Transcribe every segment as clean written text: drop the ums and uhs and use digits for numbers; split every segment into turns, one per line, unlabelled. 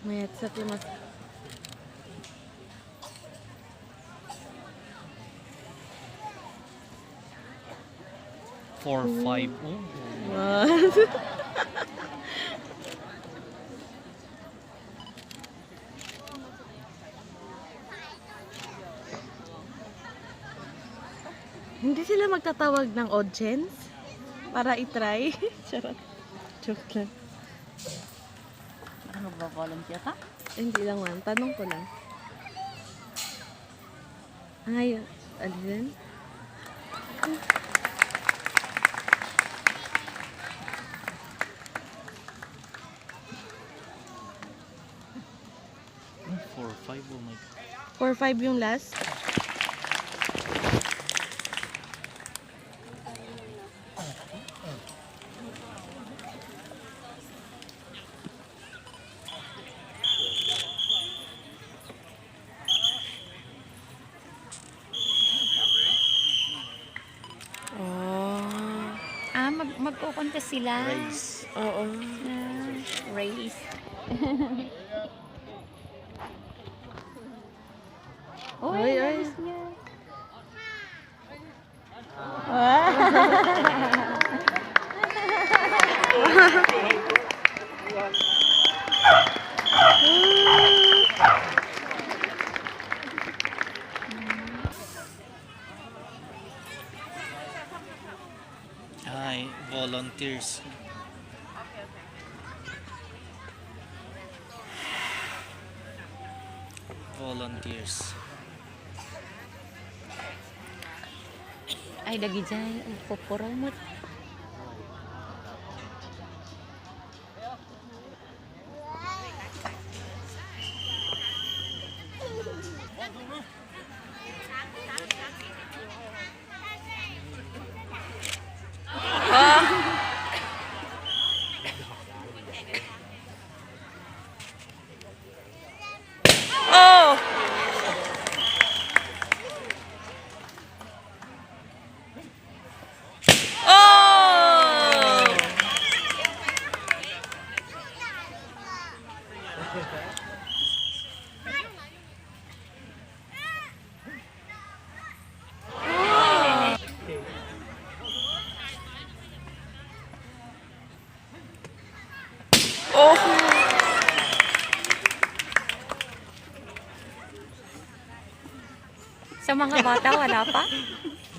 Mayat sa timas.
4-5.
What? Hindi sila magtatawag ng audience para itry. Charot. Joke lang.
Ano ba, volunteer ka?
Hindi lang man. Tanong ko lang. Ay, alin?
Four, five, oh my God.
4-5 yung last. Oh.
Magko-contest sila.
Race.
Oo.
Race.
Oy, oy.
Ayos niya.
Ay, volunteers. Volunteers.
Ay, lagi dyan. Pupromote.
Oh! Oh! Oh!
Sa mga bata, wala pa?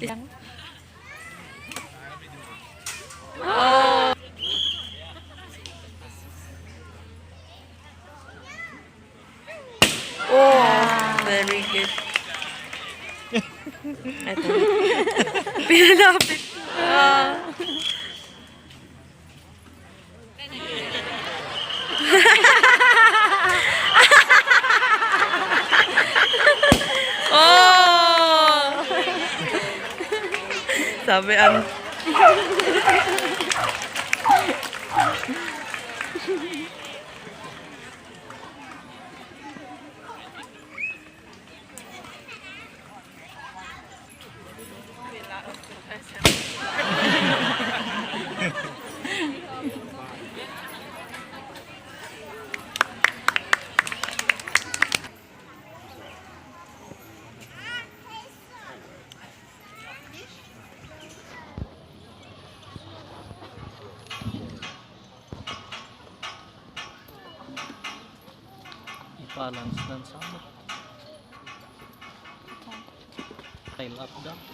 Lang.
Oh! Very good. Ito. Pinalapit. Ah. Oh! Sabi ang
I-balance lang sa ano. Tail up down.